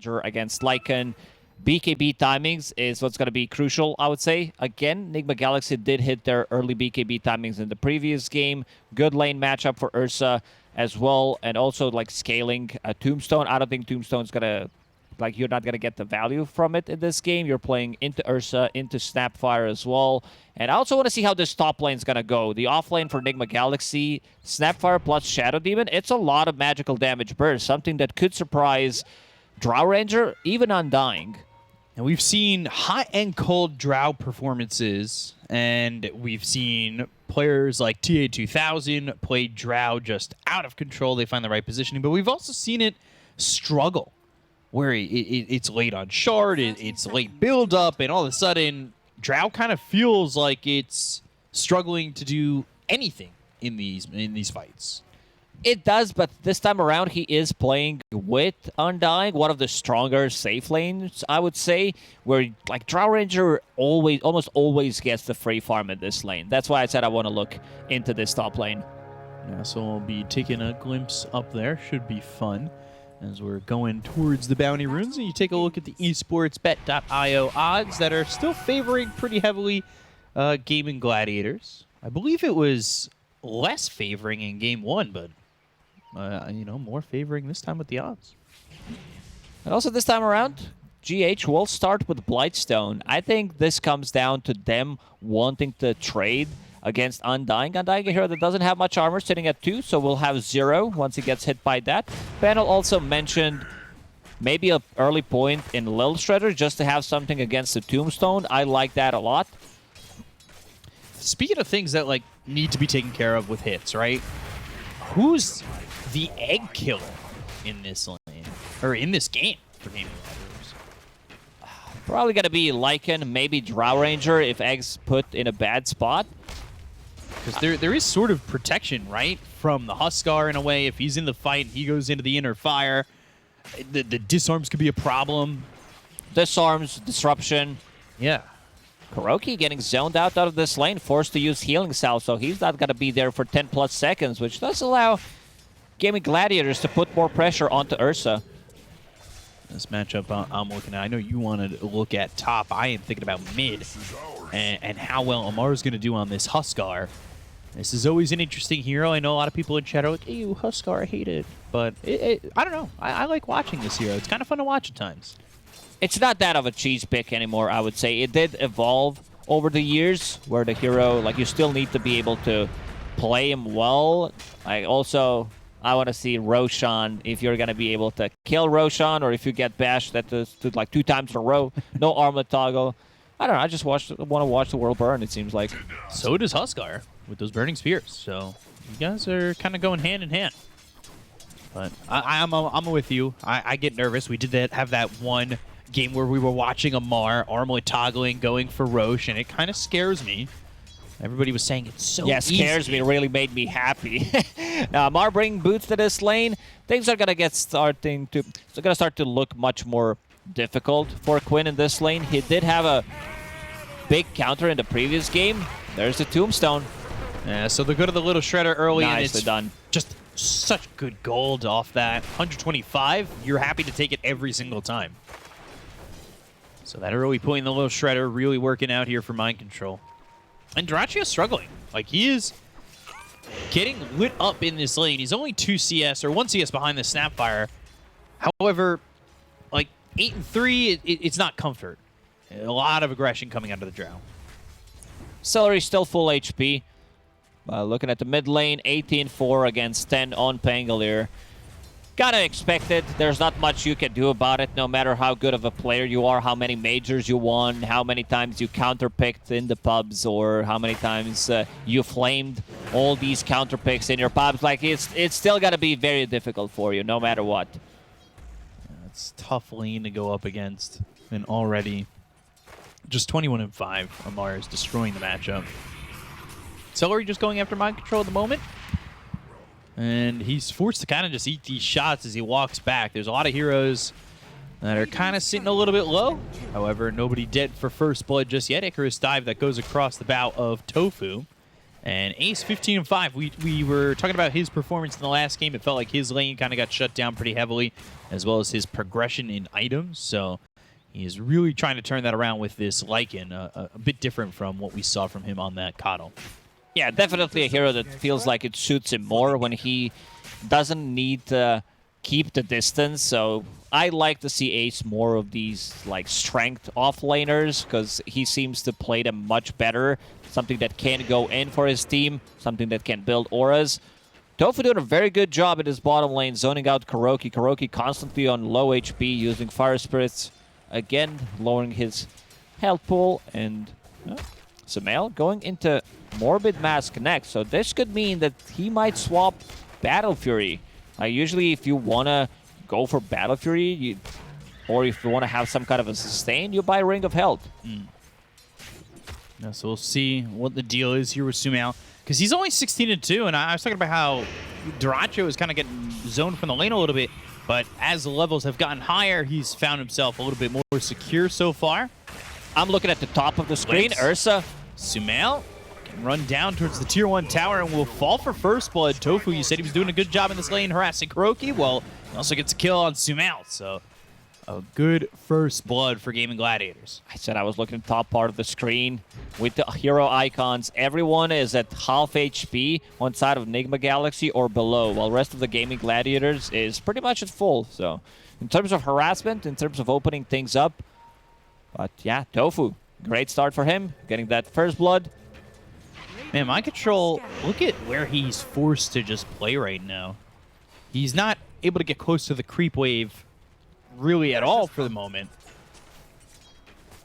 Ranger against Lycan. BKB timings is what's going to be crucial, I would say. Again, Nigma Galaxy did hit their early BKB timings in the previous game. Good lane matchup for Ursa as well. And also, like, scaling a Tombstone. I don't think Tombstone's going to... Like, you're not going to get the value from it in this game. You're playing into Ursa, into Snapfire as well. And I also want to see how this top lane's going to go. The off lane for Nigma Galaxy, Snapfire plus Shadow Demon, it's a lot of magical damage burst. Something that could surprise Drow Ranger, even Undying. And we've seen hot and cold Drow performances, and we've seen players like TA2000 play Drow just out of control. They find the right positioning, but we've also seen it struggle, where it's late on shard, it's late build-up, and all of a sudden, Drow kind of feels like it's struggling to do anything in these fights. It does, but this time around, he is playing with Undying, one of the stronger safe lanes, I would say, where like Drow Ranger almost always gets the free farm in this lane. That's why I said I want to look into this top lane. Yeah, so we'll be taking a glimpse up there. Should be fun as we're going towards the bounty runes. And you take a look at the esportsbet.io odds that are still favoring pretty heavily Gaimin Gladiators. I believe it was less favoring in game one, but you know, more favoring this time with the odds. And also this time around, GH will start with Blightstone. I think this comes down to them wanting to trade against Undying. Undying, a hero that doesn't have much armor, sitting at 2, so we'll have 0 once he gets hit by that. Panel also mentioned maybe an early point in Lil Shredder just to have something against the Tombstone. I like that a lot. Speaking of things that like need to be taken care of with hits, right? Who's the egg killer in this lane, or in this game for Gaimin Gladiators? Probably gonna be Lycan, maybe Drow Ranger if Egg's put in a bad spot. Because there is sort of protection, right, from the Huskar in a way. If he's in the fight and he goes into the inner fire, the disarms could be a problem. Disarms, disruption. Yeah. Kuroki getting zoned out of this lane, forced to use Healing Salve, so he's not going to be there for 10+ seconds, which does allow Gaimin Gladiators to put more pressure onto Ursa. This matchup I'm looking at, I know you wanted to look at top. I am thinking about mid and how well Amar's going to do on this Huskar. This is always an interesting hero. I know a lot of people in chat are like, ew, Huskar, I hate it. But I don't know. I like watching this hero. It's kind of fun to watch at times. It's not that of a cheese pick anymore, I would say. It did evolve over the years, where the hero, like, you still need to be able to play him well. I want to see Roshan, if you're going to be able to kill Roshan, or if you get bashed like 2 times in a row, no armlet toggle. I don't know, I just want to watch the world burn, it seems like. So does Huskar with those burning spears. So you guys are kind of going hand in hand. But I'm with you. I get nervous. We did have that one game where we were watching Amar armlet toggling, going for Roche, and it kind of scares me. Everybody was saying it's so easy. Scares me. It really made me happy. Now, Amar bringing boots to this lane. Things are gonna start to look much more difficult for Quinn in this lane. He did have a big counter in the previous game. There's the Tombstone. Yeah, so they're good at the little shredder early, and it's done. Just such good gold off that. 125, you're happy to take it every single time. So that early point in the little shredder really working out here for Mind Control. And Dyrachyo is struggling. Like, he is getting lit up in this lane. He's only 2 CS, or 1 CS behind the Snapfire. However, like, 8 and 3, it's not comfort. A lot of aggression coming out of the Drow. Celery still full HP. Looking at the mid lane, 18-4 against 10 on Pangolier. Gotta expect it. There's not much you can do about it, no matter how good of a player you are, how many majors you won, how many times you counterpicked in the pubs, or how many times you flamed all these counterpicks in your pubs. Like, it's still gotta be very difficult for you, no matter what. It's tough lane to go up against, and already just 21 and 5. Amar is destroying the matchup. Celery just going after Mind Control at the moment. And he's forced to kind of just eat these shots as he walks back. There's a lot of heroes that are kind of sitting a little bit low. However, nobody dead for first blood just yet. Icarus dive that goes across the bow of Tofu. And Ace 15-5. We were talking about his performance in the last game. It felt like his lane kind of got shut down pretty heavily, as well as his progression in items. So he is really trying to turn that around with this Lycan, a bit different from what we saw from him on that Coddle. Yeah, definitely a hero that feels like it suits him more when he doesn't need to keep the distance. So I like to see Ace more of these like strength offlaners because he seems to play them much better. Something that can go in for his team, something that can build auras. Tofu doing a very good job in his bottom lane, zoning out Kuroki. Kuroki constantly on low HP, using Fire Spirits. Again, lowering his health pool. And Sumail going into Morbid Mask next. So this could mean that he might swap Battle Fury. Usually if you want to go for Battle Fury, or if you want to have some kind of a sustain, you buy Ring of Health. Yeah, so we'll see what the deal is here with Sumail. Because he's only 16-2, and I was talking about how Dyrachyo is kind of getting zoned from the lane a little bit. But as the levels have gotten higher, he's found himself a little bit more secure so far. I'm looking at the top of the screen. Ursa. Sumail can run down towards the tier 1 tower and will fall for first blood. Tofu, you said he was doing a good job in this lane harassing Kuroki. Well, he also gets a kill on Sumail, so a good first blood for Gaimin Gladiators. I said I was looking at the top part of the screen with the hero icons. Everyone is at half HP on side of Nigma Galaxy or below, while the rest of the Gaimin Gladiators is pretty much at full. So in terms of harassment, in terms of opening things up, but yeah, Tofu, great start for him, getting that first blood. Man, Mind Control, look at where he's forced to just play right now. He's not able to get close to the creep wave really at all for the moment.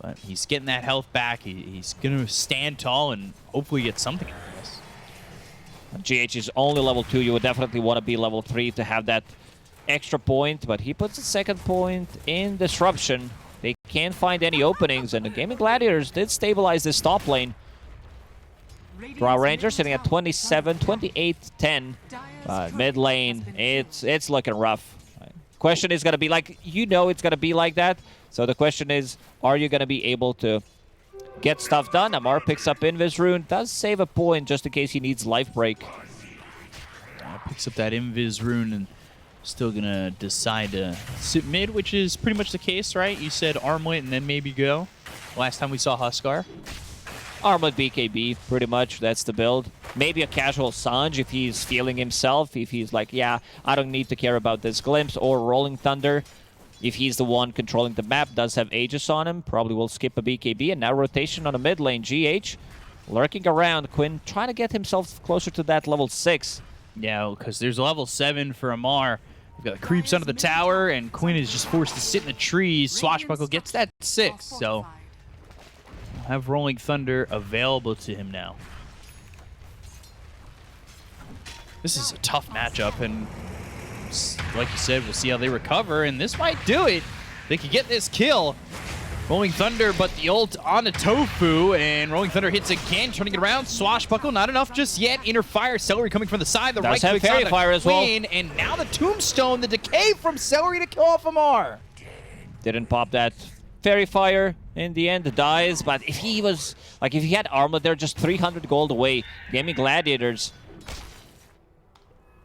But he's getting that health back. He's going to stand tall and hopefully get something out of this. GH is only level 2. You would definitely want to be level 3 to have that extra point. But he puts the second point in Disruption. They can't find any openings. And the Gaimin Gladiators did stabilize this top lane. Raw Ranger sitting at 27, 28, 10. Mid lane, it's looking rough. Question is going to be like, you know it's going to be like that. So the question is, are you going to be able to get stuff done? Amar picks up Invis Rune, does save a point just in case he needs life break. Picks up that Invis Rune and still going to decide to sit mid, which is pretty much the case, right? You said Armlet and then maybe go. Last time we saw Huskar. Armlet BKB, pretty much. That's the build. Maybe a casual Sanj if he's feeling himself. If he's like, yeah, I don't need to care about this Glimpse or Rolling Thunder. If he's the one controlling the map, does have Aegis on him, probably will skip a BKB. And now rotation on the mid lane. GH lurking around. Quinn trying to get himself closer to that level 6. Yeah, because there's a level 7 for Amar. We've got creeps under the tower, and Quinn is just forced to sit in the trees. Swashbuckle gets that 6, so have Rolling Thunder available to him now. This is a tough matchup, and like you said, we'll see how they recover, and this might do it. They could get this kill. Rolling Thunder, but the ult on the Tofu, and Rolling Thunder hits again, turning it around. Swashbuckle, not enough just yet. Inner Fire, Celery coming from the side. The right click's on the Fire as well. And now the Tombstone, the decay from Celery to kill off Amar. Didn't pop that Fairy Fire in the end, dies, but if he was, like if he had Armlet, they're just 300 gold away. Gaimin Gladiators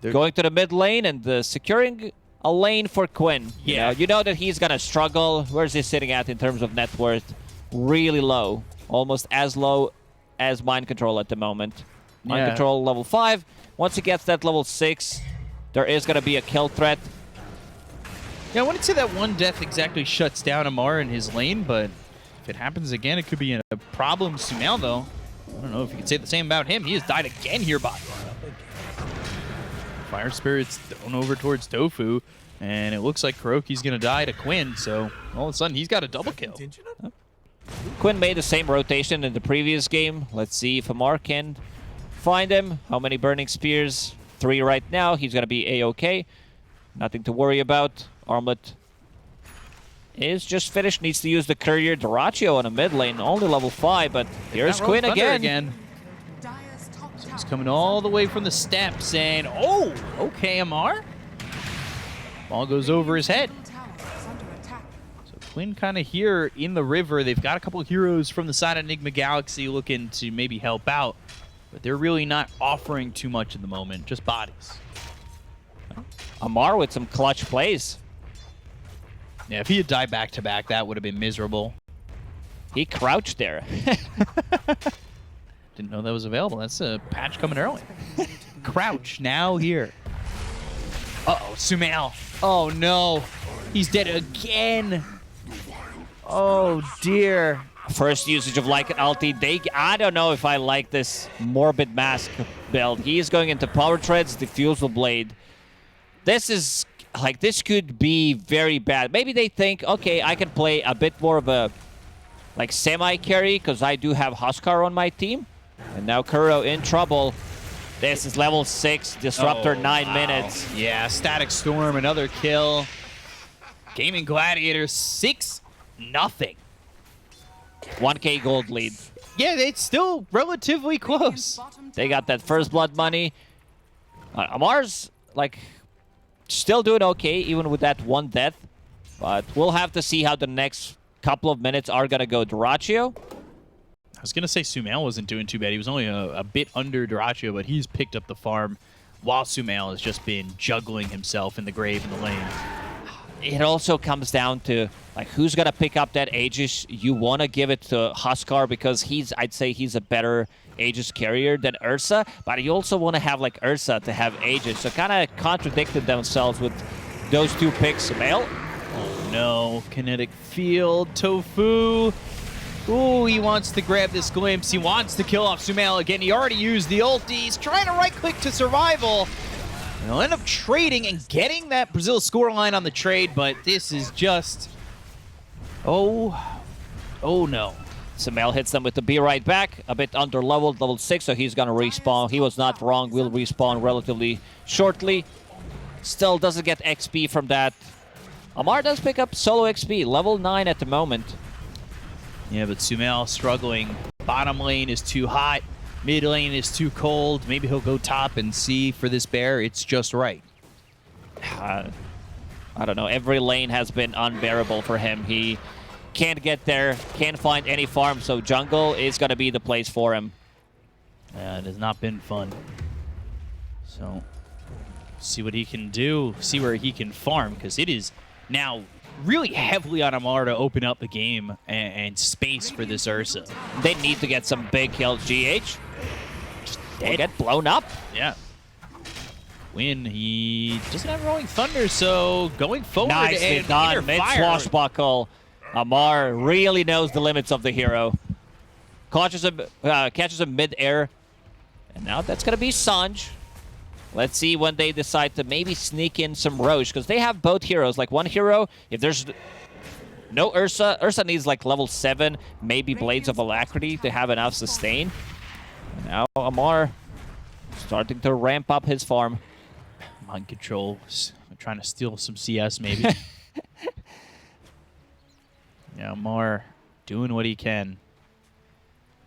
going to the mid lane and securing a lane for Quinn. Yeah. You know that he's gonna struggle. Where's he sitting at in terms of net worth? Really low. Almost as low as Mind Control at the moment. Mind Control level 5. Once he gets that level 6, there is gonna be a kill threat. Yeah, I wouldn't say that one death exactly shuts down Amar in his lane, but if it happens again, it could be a problem. Sumail, though, I don't know if you could say the same about him. He has died again here, bot. Fire Spirit's thrown over towards Tofu, and it looks like Kuroki's going to die to Quinn, so all of a sudden he's got a double kill. Quinn made the same rotation in the previous game. Let's see if Amar can find him. How many Burning Spears? 3 right now. He's going to be A-OK. Nothing to worry about. Armlet is just finished. Needs to use the Courier. Dyrachyo on a mid lane. Only level 5, but here's Quinn again. So he's coming all the way from the steps, and oh, okay, Amar. Ball goes over his head. So Quinn kind of here in the river. They've got a couple of heroes from the side of Nigma Galaxy looking to maybe help out. but they're really not offering too much at the moment, just bodies. Amar with some clutch plays. Yeah, if he had died back-to-back, that would have been miserable. He crouched there. Didn't know that was available. That's a patch coming early. Crouch, now here. Uh-oh, Sumail. Oh, no. He's dead again. Oh, dear. First usage of Lycan ulti. I don't know if I like this Morbid Mask build. He is going into Power Treads, Diffusal Blade. This is, like, this could be very bad. Maybe they think, okay, I can play a bit more of a, like, semi-carry, because I do have Huskar on my team. And now Kuro in trouble. This is level 6, Disruptor, 9 minutes. Yeah, Static Storm, another kill. Gaimin Gladiators, 6-0. 1K gold lead. Yeah, it's still relatively close. They got that first blood money. Amar's, like, still doing okay, even with that one death. But we'll have to see how the next couple of minutes are going to go. Duraccio. I was going to say Sumail wasn't doing too bad. He was only a bit under Duraccio, but he's picked up the farm while Sumail has just been juggling himself in the grave in the lane. It also comes down to, like, who's going to pick up that Aegis. You want to give it to Huskar because I'd say he's a better Aegis carrier than Ursa, but you also want to have, like, Ursa to have Aegis. So kind of contradicted themselves with those two picks. Sumail. Oh, no. Kinetic Field. Tofu. Ooh, he wants to grab this glimpse. He wants to kill off Sumail again. He already used the ulti. He's trying to right-click to survival. And he'll end up trading and getting that Brazil scoreline on the trade, but this is just... Oh no. Sumail hits them with the Be Right Back. A bit under-leveled, level 6, so he's going to respawn. He was not wrong. Will respawn relatively shortly. Still doesn't get XP from that. Amar does pick up solo XP, level 9 at the moment. Yeah, but Sumail struggling. Bottom lane is too hot. Mid lane is too cold. Maybe he'll go top and see for this bear. It's just right. I don't know. Every lane has been unbearable for him. He can't get there, can't find any farm, so jungle is going to be the place for him. Yeah, it has not been fun. So, see what he can do. See where he can farm, because it is now really heavily on Amar to open up the game and space for this Ursa. They need to get some big kills. GH they get blown up. Yeah. Quinn, he doesn't have Rolling Thunder, so going forward Nicely and done. Mid-swashbuckle. Amar really knows the limits of the hero. Catches him mid-air. And now that's going to be Sanj. Let's see when they decide to maybe sneak in some Roche, because they have both heroes. Like, one hero, if there's no Ursa, Ursa needs like level 7, maybe Blades of Alacrity to have enough sustain. And now Amar starting to ramp up his farm. Mind control, trying to steal some CS maybe. Yeah, Amar doing what he can.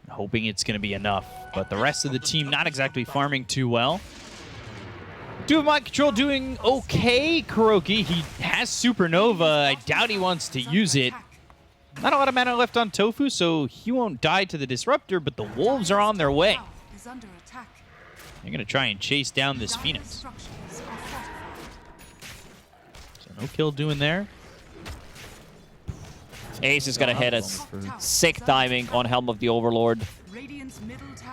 Hoping it's going to be enough, but the rest of the team not exactly farming too well. Do have Mind Control doing okay, Kuroki. He has Supernova. I doubt he wants to use it. Not a lot of mana left on Tofu, so he won't die to the Disruptor, but the Wolves are on their way. They're going to try and chase down this Phoenix. So no kill doing there. Ace is going to hit us. Sick timing on Helm of the Overlord.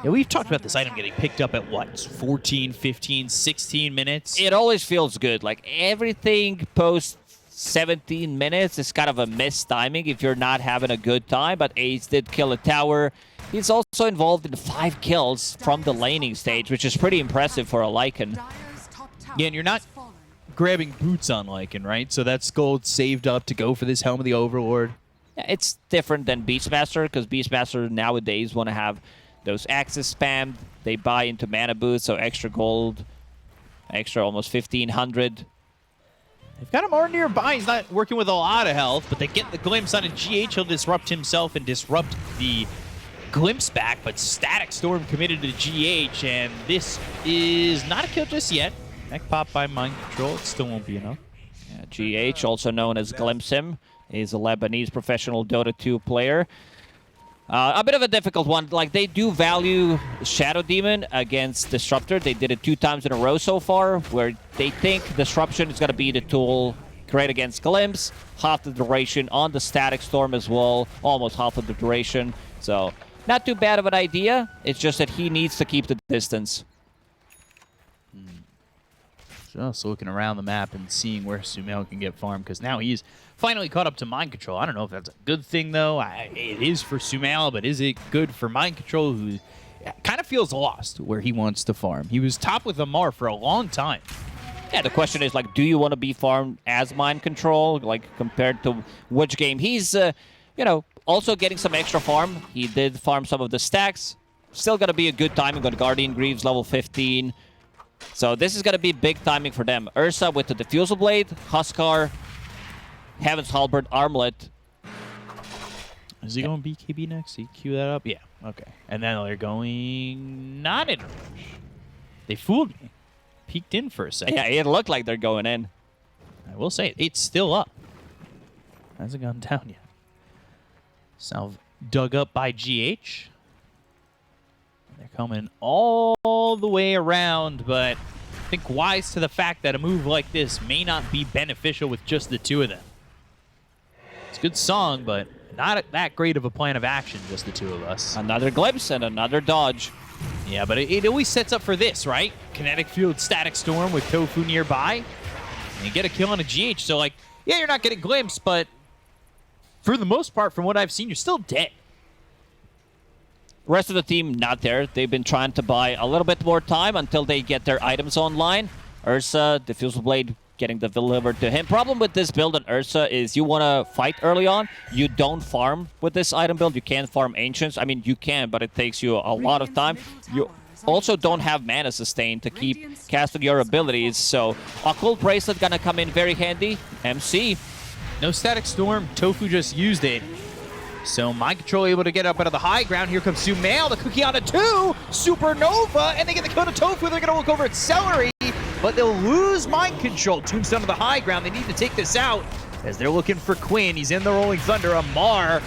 Yeah, we've talked about this item getting picked up at, what, 14, 15, 16 minutes? It always feels good. Like, everything post 17 minutes is kind of a missed timing if you're not having a good time, but Ace did kill a tower. He's also involved in 5 kills from the laning stage, which is pretty impressive for a Lycan. Yeah, and you're not grabbing boots on Lycan, right? So that's gold saved up to go for this Helm of the Overlord. Yeah, it's different than Beastmaster, because Beastmaster nowadays want to have those axes spammed. They buy into mana boots, so extra gold, extra almost 1,500. They've got him more nearby. He's not working with a lot of health, but they get the glimpse on a GH. He'll disrupt himself and disrupt the glimpse back, but Static Storm committed to GH, and this is not a kill just yet. Neck pop by Mind Control. It still won't be enough. Yeah, GH, also known as Glimpse Him, is a Lebanese professional Dota 2 player. A bit of a difficult one. Like, they do value Shadow Demon against Disruptor. They did it 2 times in a row so far, where they think Disruption is going to be the tool great against Glimpse. Half the duration on the Static Storm as well. Almost half of the duration. So, not too bad of an idea. It's just that he needs to keep the distance. Just looking around the map and seeing where Sumail can get farmed, because now he's finally caught up to Mind Control. I don't know if that's a good thing, though. It is for Sumail, but is it good for Mind Control, who kind of feels lost where he wants to farm? He was top with Amar for a long time. Yeah, the question is, like, do you want to be farmed as Mind Control, like, compared to which game? He's, you know, also getting some extra farm. He did farm some of the stacks. Still going to be a good timing on Guardian Greaves, level 15. So this is going to be big timing for them. Ursa with the Diffusal Blade, Huskar, Heaven's Halberd, Armlet. Is he going BKB next? He queue that up? Yeah, okay. And then they're going not in a rush. They fooled me. Peeked in for a second. Yeah, it looked like they're going in. I will say it's still up. Hasn't gone down yet. Salve dug up by GH. They're coming all the way around, but I think wise to the fact that a move like this may not be beneficial with just the 2 of them. It's a good song, but not that great of a plan of action, just the 2 of us. Another Glimpse and another dodge. Yeah, but it always sets up for this, right? Kinetic Field, Static Storm with Tofu nearby. And you get a kill on a GH, so like, yeah, you're not getting Glimpse, but for the most part, from what I've seen, you're still dead. Rest of the team not there. They've been trying to buy a little bit more time until they get their items online. Ursa, Diffusal Blade getting delivered to him. Problem with this build on Ursa is you want to fight early on. You don't farm with this item build. You can't farm Ancients. I mean, you can, but it takes you a lot of time. You also don't have mana sustain to keep casting your abilities. So Occult Bracelet gonna come in very handy. MC. No Static Storm. Tofu just used it. So Mind Control able to get up out of the high ground. Here comes Sumail, the cookie on a 2. Supernova, and they get the kill to Tofu. They're going to look over at Celery, but they'll lose Mind Control. Tombstone to the high ground. They need to take this out as they're looking for Quinn. He's in the Rolling Thunder. Amar,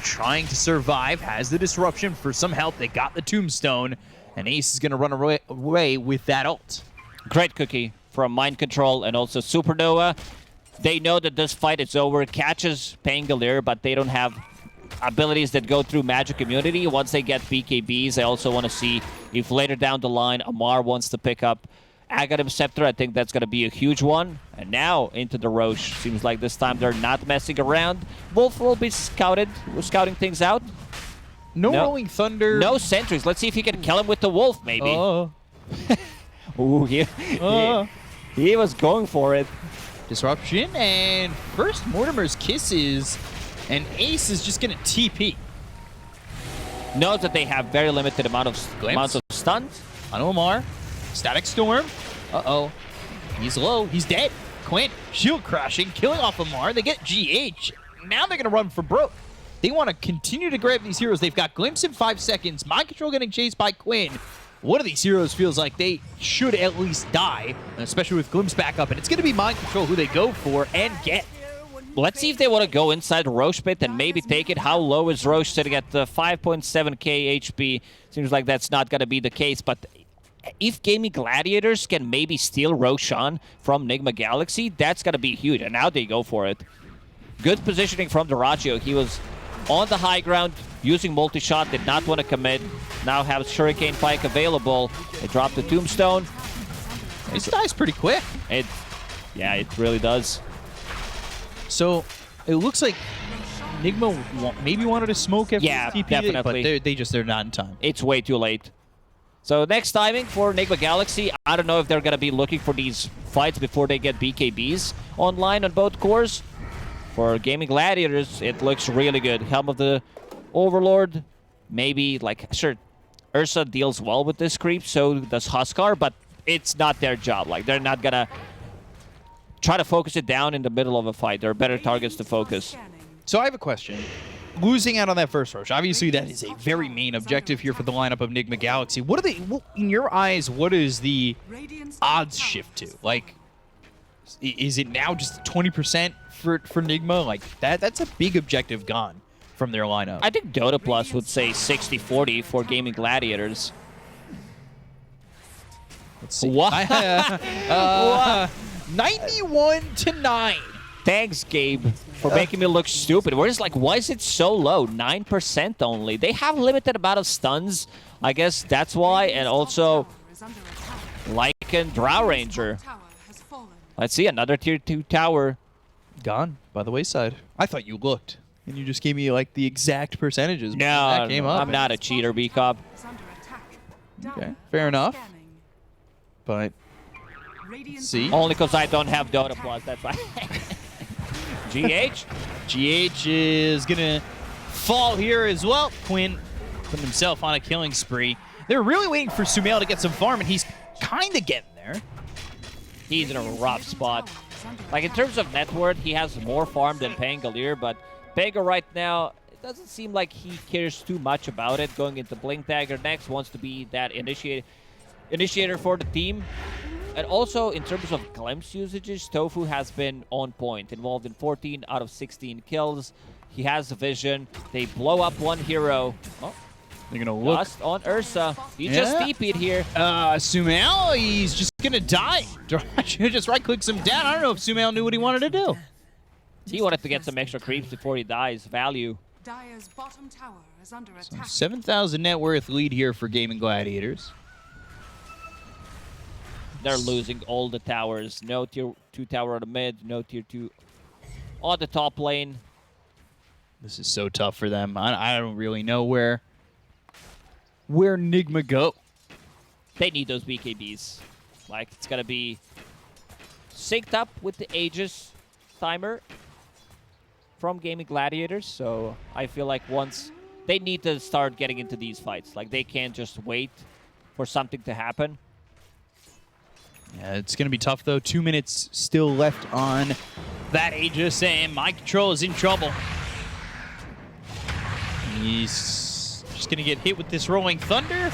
trying to survive. Has the disruption for some help. They got the Tombstone, and Ace is going to run away with that ult. Great cookie from Mind Control and also Supernova. They know that this fight is over. Catches Pangolier, but they don't have abilities that go through Magic Immunity. Once they get BKBs, I also want to see if later down the line, Amar wants to pick up Aghanim Scepter. I think that's going to be a huge one. And now into the Roche. Seems like this time they're not messing around. Wolf will be scouting things out. No Rolling Thunder. No sentries. Let's see if he can kill him with the Wolf, maybe. Ooh, he was going for it. Disruption, and first Mortimer's Kisses, and Ace is just going to TP. Knows that they have very limited amounts of stuns. On Omar, Static Storm. Uh-oh. He's low. He's dead. Quinn, shield crashing, killing off Amar. They get GH. Now they're going to run for broke. They want to continue to grab these heroes. They've got Glimpse in 5 seconds. Mind Control getting chased by Quinn. One of these heroes feels like they should at least die, especially with Glimpse back up. And it's going to be Mind Control who they go for and get. Let's see if they want to go inside the Roche pit and maybe take it. How low is Roche sitting at 5.7k HP? Seems like that's not going to be the case. But if Gaimin Gladiators can maybe steal Roshan from Nigma Galaxy, that's going to be huge. And now they go for it. Good positioning from Dyrachio. He was on the high ground, using multi-shot, did not want to commit. Now have Shuriken Pike available. They drop the Tombstone. This dies pretty quick. Yeah, it really does. So it looks like Nigma maybe wanted to smoke after TP, definitely. But they're not in time. It's way too late. So next timing for Nigma Galaxy, I don't know if they're going to be looking for these fights before they get BKBs online on both cores. For Gaimin Gladiators, it looks really good. Helm of the Overlord, maybe, like, sure, Ursa deals well with this creep, so does Huskar, but it's not their job. Like, they're not gonna try to focus it down in the middle of a fight. There are better targets to focus. So I have a question. Losing out on that first rush, obviously that is a very main objective here for the lineup of Nigma Galaxy. What are they, in your eyes, what is the odds shift to? Like, is it now just 20% for Nigma? Like, that's a big objective gone from their lineup. I think Dota Plus would say 60-40 for Gaimin Gladiators. Let's see. What? 91-9. Thanks, Gabe, for making me look stupid. We're just like, why is it so low? 9% only. They have limited amount of stuns. I guess that's why. And also, Lycan Drow Ranger. Let's see, another tier 2 tower. Gone by the wayside. I thought you looked, and you just gave me like the exact percentages. No, that came up. I'm not a cheater, B-Cop. Okay, fair enough. But see, Only because I don't have Dota Plus, that's why. GH? GH is gonna fall here as well. Quinn putting himself on a killing spree. They're really waiting for Sumail to get some farm, and he's kind of getting there. He's in a rough spot. Like, in terms of net worth, he has more farm than Pangolier, but Pango right now, it doesn't seem like he cares too much about it. Going into Blink Dagger next, wants to be that initiator for the team. And also, in terms of glimpse usages, Tofu has been on point, involved in 14 out of 16 kills. He has the vision. They blow up one hero. Oh, they're gonna look Dust on Ursa. He just TP'd here. Sumail, he's just gonna die. Just right-clicks him down. I don't know if Sumail knew what he wanted to do. He wanted to get some extra creeps before he dies. Value. Dire's bottom tower is under attack. 7,000 net worth lead here for Gaimin Gladiators. They're losing all the towers. No tier 2 tower on the mid. No tier 2 on the top lane. This is so tough for them. I don't really know where Nigma go. They need those BKBs. Like, it's going to be synced up with the Aegis timer from Gaimin Gladiators. So I feel like once they need to start getting into these fights. Like, they can't just wait for something to happen. Yeah, it's going to be tough, though. 2 minutes still left on that Aegis, and Mind Control is in trouble. He's just going to get hit with this Rolling Thunder.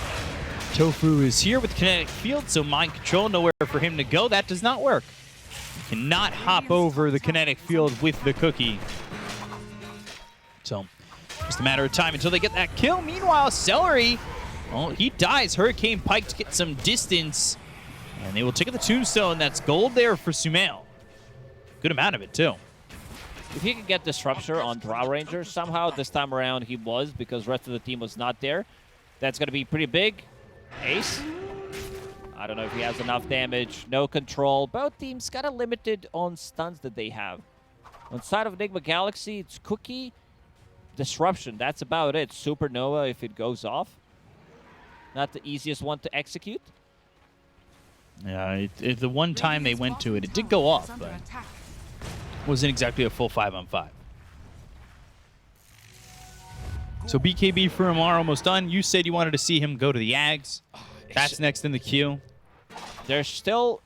Tofu is here with Kinetic Field, so Mind Control, nowhere for him to go. That does not work. He cannot hop over the Kinetic Field with the cookie. So, just a matter of time until they get that kill. Meanwhile, Celery, well, he dies. Hurricane Pike to get some distance. And they will take the tombstone. That's gold there for Sumail. Good amount of it, too. If he can get Disruptor on Drow Ranger, somehow this time around he was, because the rest of the team was not there. That's going to be pretty big. Ace. I don't know if he has enough damage. No control. Both teams kind of limited on stuns that they have. On side of Nigma Galaxy, it's Cookie, Disruption. That's about it. Supernova if it goes off. Not the easiest one to execute. Yeah, the one time they went to it, it did go off, but wasn't exactly a full 5-on-5. So BKB for Amar almost done. You said you wanted to see him go to the Ags. That's next in the queue. They're still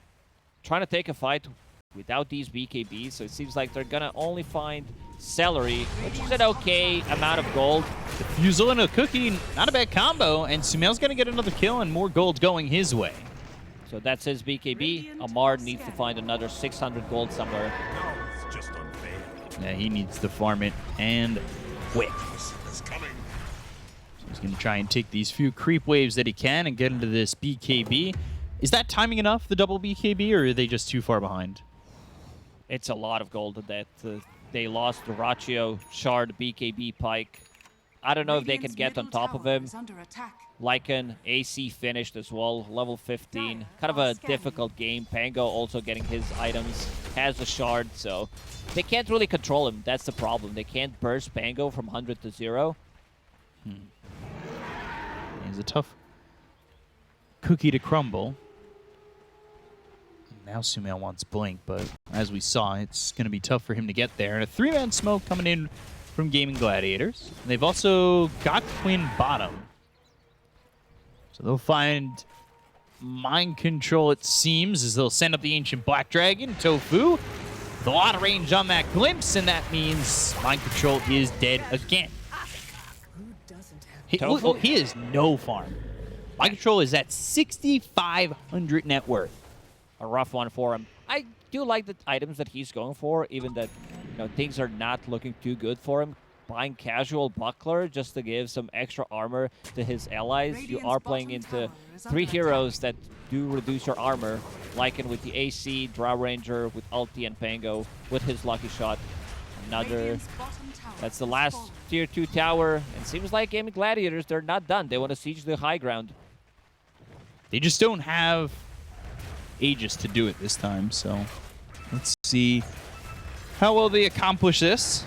trying to take a fight without these BKBs, so it seems like they're going to only find Celery, which is an okay amount of gold. Fusel and a cookie, not a bad combo, and Sumail's going to get another kill and more gold going his way. So that's his BKB. Amar needs to find another 600 gold somewhere. Yeah, he needs to farm it and quick. So he's going to try and take these few creep waves that he can and get into this BKB. Is that timing enough, the double BKB, or are they just too far behind? It's a lot of gold that they lost the Rachio, Shard, BKB, Pike. I don't know if they can get on top of him. Lycan, AC finished as well, level 15. Kind of a difficult game. Pango also getting his items, has a shard, so they can't really control him. That's the problem. They can't burst Pango from 100 to 0. He's a tough cookie to crumble. Now Sumail wants Blink, but as we saw, it's going to be tough for him to get there. And a 3-man smoke coming in from Gaimin Gladiators. And they've also got Quinn bottom. So they'll find Mind Control, it seems, as they'll send up the Ancient Black Dragon, Tofu. With a lot of range on that Glimpse, and that means Mind Control is dead again. He is no farm. Mind Control is at 6,500 net worth. A rough one for him. I do like the items that he's going for, even that things are not looking too good for him. buying casual buckler just to give some extra armor to his allies. You are playing into 3 heroes that do reduce your armor, like in with the AC, Drow Ranger, with Ulti and Pango, with his Lucky Shot. Another... That's the last tier 2 tower. And seems like Gaimin Gladiators, they're not done. They want to siege the high ground. They just don't have Aegis to do it this time, so let's see how well they accomplish this.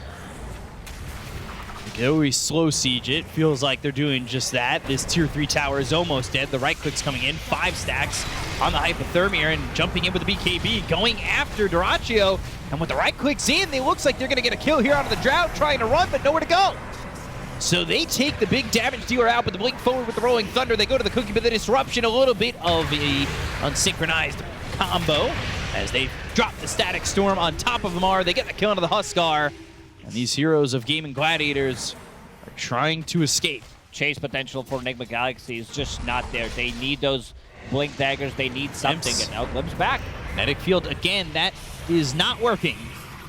They can always slow siege it. Feels like they're doing just that. This tier 3 tower is almost dead. The right click's coming in. 5 stacks on the hypothermia and jumping in with the BKB, going after Dyrachyo. And with the right clicks in, it looks like they're going to get a kill here out of the Drought, trying to run, but nowhere to go. So they take the big damage dealer out, but the blink forward with the Rolling Thunder. They go to the Cookie, but the disruption, a little bit of a unsynchronized combo as they drop the Static Storm on top of Lamar. They get the kill into the Huskar. And these heroes of Gaimin Gladiators are trying to escape. Chase potential for Nigma Galaxy is just not there. They need those blink daggers. They need something. And now Glimpse back. Kinetic field, again, that is not working.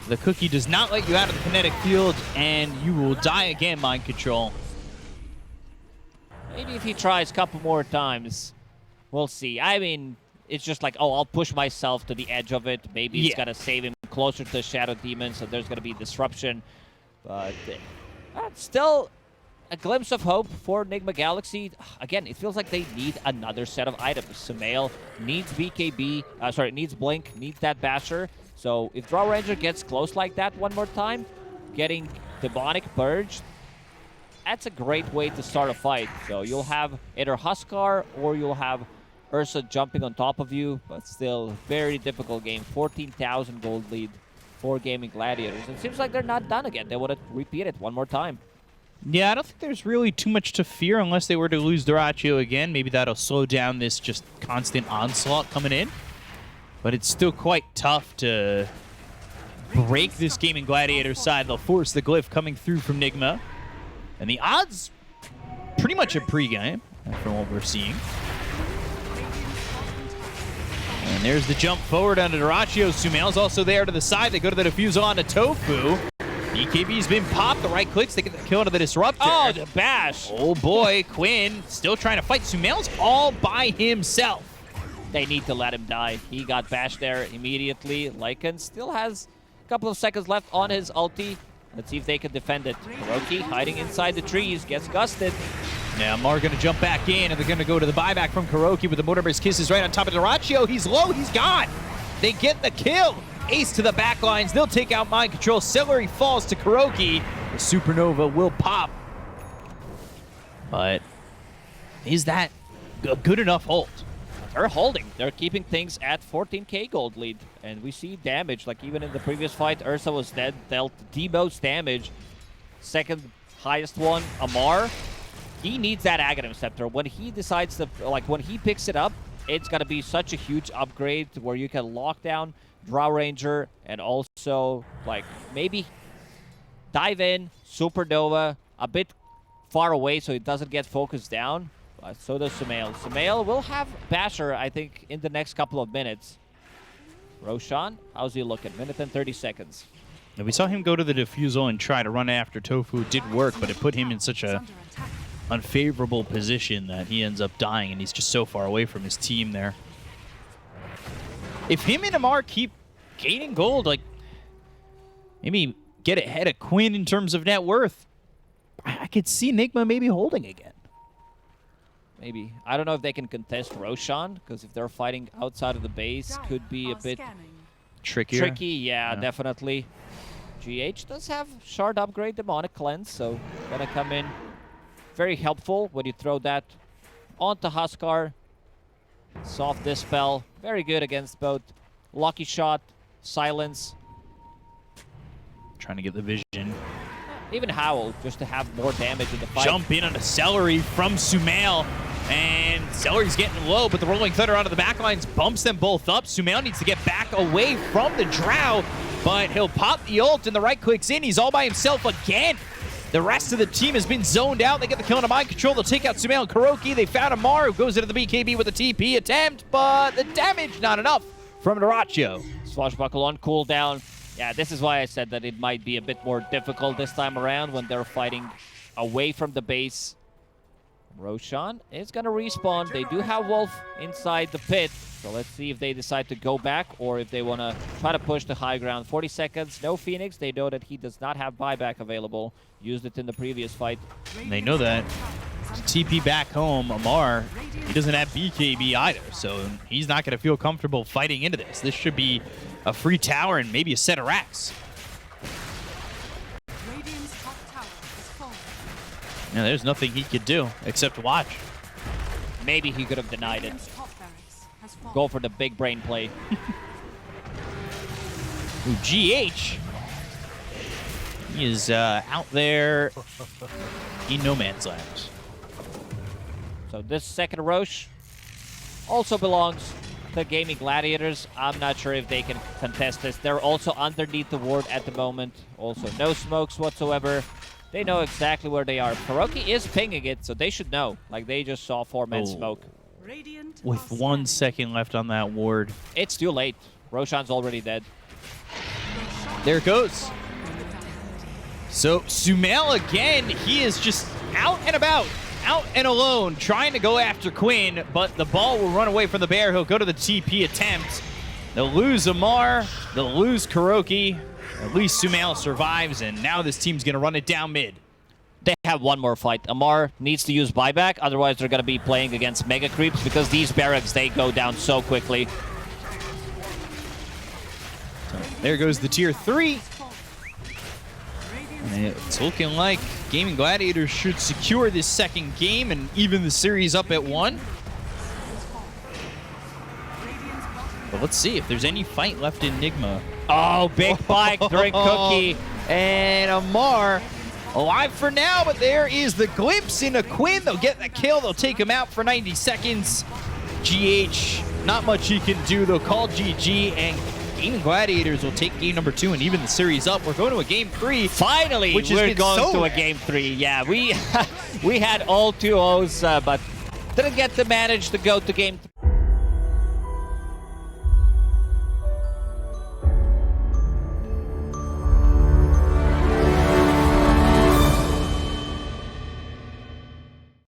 The Cookie does not let you out of the kinetic field, and you will die again, Mind Control. Maybe if he tries a couple more times, we'll see. I mean, it's just like, oh, I'll push myself to the edge of it. Maybe it's going to save him closer to Shadow Demon, so there's going to be disruption. But still a glimpse of hope for Nigma Galaxy. Again, it feels like they need another set of items. Sumail needs BKB, needs Blink, needs that Basher. So if Drow Ranger gets close like that one more time, getting Demonic Purge, that's a great way to start a fight. So you'll have either Huskar or you'll have Ursa jumping on top of you, but still very difficult game. 14,000 gold lead for Gaimin Gladiators. It seems like they're not done again. They want to repeat it one more time. Yeah, I don't think there's really too much to fear unless they were to lose Dyrachyo again. Maybe that'll slow down this just constant onslaught coming in. But it's still quite tough to break this Gaimin Gladiator side. They'll force the glyph coming through from Nigma. And the odds, pretty much a pregame from what we're seeing. And there's the jump forward onto Dyrachyo. Sumail's also there to the side. They go to the defusal onto Tofu. BKB's been popped. The right clicks. They get the kill into the Disruptor. Oh, the bash. Oh, boy. Quinn still trying to fight. Sumail's all by himself. They need to let him die. He got bashed there immediately. Lycan still has a couple of seconds left on his ulti. Let's see if they can defend it. Kuroki hiding inside the trees. Gets gusted. Now Mar going to jump back in, and they're going to go to the buyback from Kuroki with the Mortimer's Kisses right on top of Dyrachyo. He's low. He's gone. They get the kill. Ace to the backlines. They'll take out Mind Control. Celery falls to Kuroki. The Supernova will pop. But is that a good enough hold? They're holding. They're keeping things at 14k gold lead. And we see damage. Like even in the previous fight, Ursa was dead, dealt the most damage. Second highest one, Amar. He needs that Aghanim Scepter. When he decides to, like when he picks it up, it's going to be such a huge upgrade where you can lock down Drow Ranger and also like maybe dive in, Supernova, a bit far away so it doesn't get focused down. But so does Sumail. Sumail will have Basher, I think, in the next couple of minutes. Roshan, how's he looking? Minute and 30 seconds. And we saw him go to the defusal and try to run after Tofu. It did work, but it put him in such a unfavorable position that he ends up dying, and he's just so far away from his team there. If him and Amar keep gaining gold, like maybe get ahead of Quinn in terms of net worth, I could see Nigma maybe holding again. Maybe. I don't know if they can contest Roshan, because if they're fighting outside of the base, could be a bit trickier. Tricky, yeah, definitely. GH does have Shard Upgrade, Demonic Cleanse, so gonna come in very helpful when you throw that onto Huskar. Soft Dispel, very good against both Lucky Shot, Silence. Trying to get the vision. Even Howl, just to have more damage in the fight. Jump in on the Celery from Sumail. And Celery's getting low, but the Rolling Thunder onto the backlines bumps them both up. Sumail needs to get back away from the Drow, but he'll pop the ult and the right clicks in. He's all by himself again. The rest of the team has been zoned out. They get the kill into Mind Control. They'll take out Sumail and Kuroki. They found Amar, who goes into the BKB with a TP attempt, but the damage not enough from Dyrachyo. Swashbuckle on cooldown. Yeah, this is why I said that it might be a bit more difficult this time around when they're fighting away from the base. Roshan is going to respawn. They do have Wolf inside the pit. So let's see if they decide to go back or if they want to try to push the high ground. 40 seconds, no Phoenix. They know that he does not have buyback available. Used it in the previous fight. And they know that. TP back home, Amar, he doesn't have BKB either, so he's not going to feel comfortable fighting into this. This should be a free tower and maybe a set of racks. Radiant's top tower is falling. Now, there's nothing he could do except watch. Maybe he could have denied it. Radiant's top barracks has fallen. Go for the big brain play. Ooh, GH. He is out there in no man's land. So this second Roche also belongs to Gaimin Gladiators. I'm not sure if they can contest this. They're also underneath the ward at the moment. Also no smokes whatsoever. They know exactly where they are. KuroKy is pinging it, so they should know. Like, they just saw 4-man smoke. Radiant With are 1 standing. second left on that ward. It's too late. Roshan's already dead. There it goes. So Sumail again, he is just out and about, out and alone, trying to go after Quinn, but the ball will run away from the bear. He'll go to the TP attempt. They'll lose Amar, they'll lose KuroKy. At least Sumail survives, and now this team's going to run it down mid. They have one more fight. Amar needs to use buyback, otherwise they're going to be playing against mega creeps because these barracks, they go down so quickly. So there goes the tier 3. And it's looking like Gaimin Gladiators should secure this second game and even the series up at 1. But let's see if there's any fight left in Nigma. Oh, big bike during Cookie. And Amar alive for now, but there is the glimpse into Quinn. They'll get the kill. They'll take him out for 90 seconds. GH, not much he can do. They'll call GG, and Gaimin Gladiators will take game number 2 and even the series up. We're going to a game 3. Finally, which has we're been going so to a rare. game 3. Yeah, we had all 2-0s, but didn't get to manage to go to game 3.